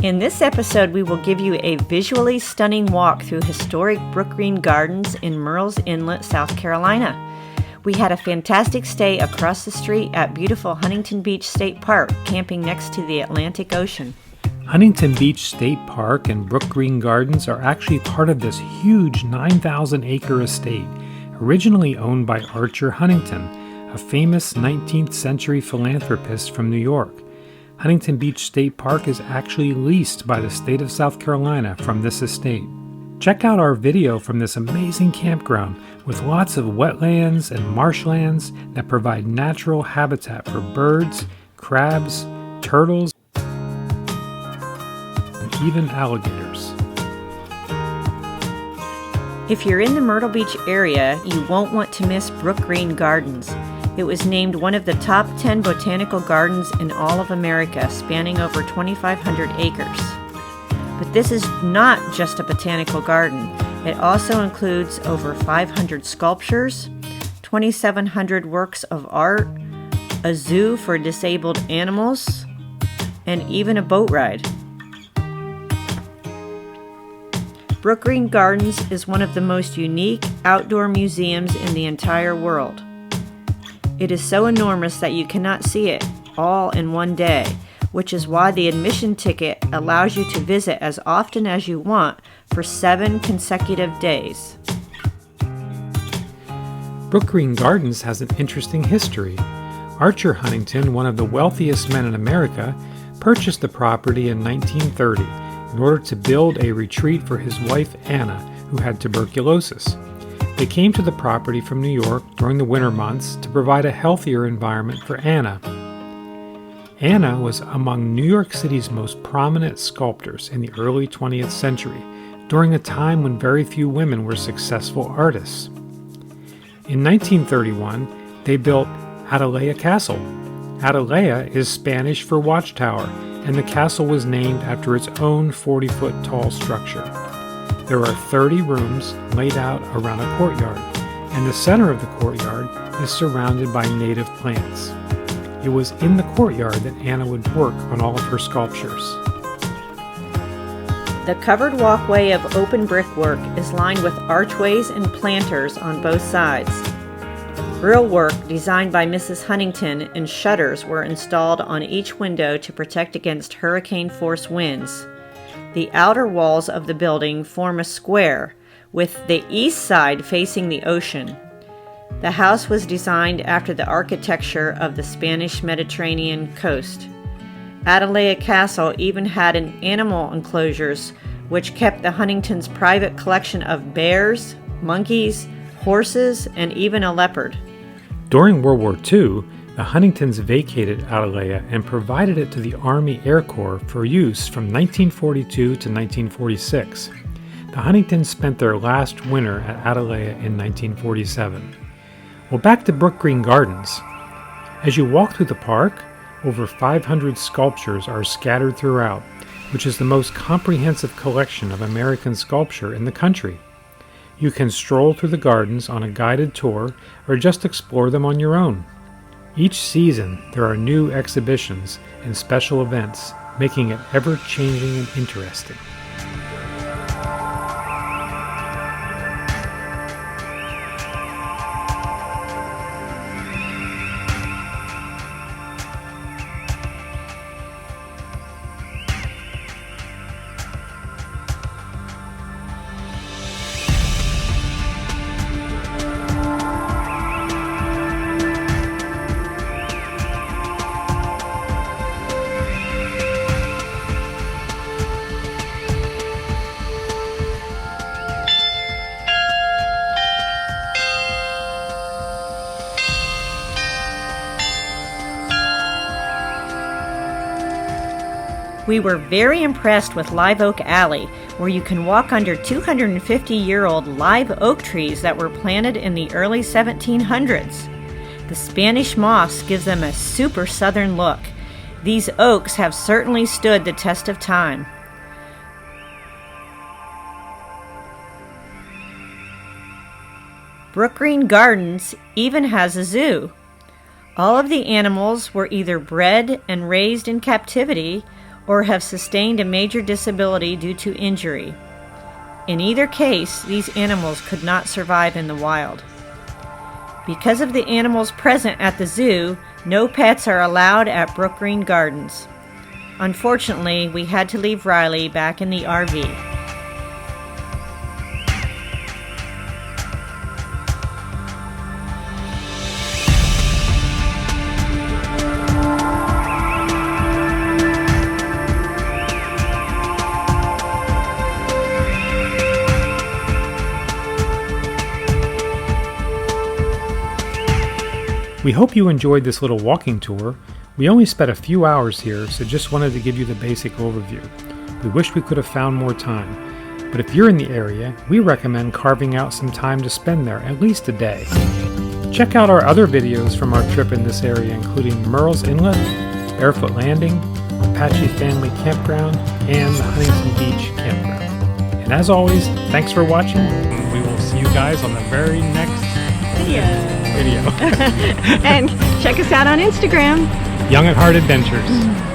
In this episode, we will give you a visually stunning walk through historic Brookgreen Gardens in Murrells Inlet, South Carolina. We had a fantastic stay across the street at beautiful Huntington Beach State Park, camping next to the Atlantic Ocean. Huntington Beach State Park and Brookgreen Gardens are actually part of this huge 9,000-acre estate, originally owned by Archer Huntington, a famous 19th century philanthropist from New York. Huntington Beach State Park is actually leased by the state of South Carolina from this estate. Check out our video from this amazing campground with lots of wetlands and marshlands that provide natural habitat for birds, crabs, turtles, and even alligators. If you're in the Myrtle Beach area, you won't want to miss Brookgreen Gardens. It was named one of the top 10 botanical gardens in all of America, spanning over 2,500 acres. But this is not just a botanical garden. It also includes over 500 sculptures, 2,700 works of art, a zoo for disabled animals, and even a boat ride. Brookgreen Gardens is one of the most unique outdoor museums in the entire world. It is so enormous that you cannot see it all in one day, which is why the admission ticket allows you to visit as often as you want for 7 consecutive days. Brookgreen Gardens has an interesting history. Archer Huntington, one of the wealthiest men in America, purchased the property in 1930 in order to build a retreat for his wife Anna, who had tuberculosis. They came to the property from New York during the winter months to provide a healthier environment for Anna. Anna was among New York City's most prominent sculptors in the early 20th century, during a time when very few women were successful artists. In 1931, they built Atalaya Castle. Atalaya is Spanish for watchtower, and the castle was named after its own 40-foot tall structure. There are 30 rooms laid out around a courtyard, and the center of the courtyard is surrounded by native plants. It was in the courtyard that Anna would work on all of her sculptures. The covered walkway of open brickwork is lined with archways and planters on both sides. Grillwork designed by Mrs. Huntington and shutters were installed on each window to protect against hurricane-force winds. The outer walls of the building form a square, with the east side facing the ocean. The house was designed after the architecture of the Spanish Mediterranean coast. Atalaya Castle even had an animal enclosures, which kept the Huntingtons' private collection of bears, monkeys, horses, and even a leopard. During World War II, the Huntingtons vacated Atalaya and provided it to the Army Air Corps for use from 1942 to 1946. The Huntingtons spent their last winter at Atalaya in 1947. Well, back to Brookgreen Gardens. As you walk through the park, over 500 sculptures are scattered throughout, which is the most comprehensive collection of American sculpture in the country. You can stroll through the gardens on a guided tour or just explore them on your own. Each season, there are new exhibitions and special events, making it ever-changing and interesting. We were very impressed with Live Oak Alley, where you can walk under 250-year-old live oak trees that were planted in the early 1700s. The Spanish moss gives them a super southern look. These oaks have certainly stood the test of time. Brookgreen Gardens even has a zoo. All of the animals were either bred and raised in captivity or have sustained a major disability due to injury. In either case, these animals could not survive in the wild. Because of the animals present at the zoo, no pets are allowed at Brookgreen Gardens. Unfortunately, we had to leave Riley back in the RV. We hope you enjoyed this little walking tour. We only spent a few hours here, so just wanted to give you the basic overview. We wish we could have found more time, but if you're in the area, we recommend carving out some time to spend there, at least a day. Check out our other videos from our trip in this area, including Merle's Inlet, Barefoot Landing, Apache Family Campground, and the Huntington Beach Campground. And as always, thanks for watching. We will see you guys on the very next video. And check us out on Instagram. Young at Heart Adventures.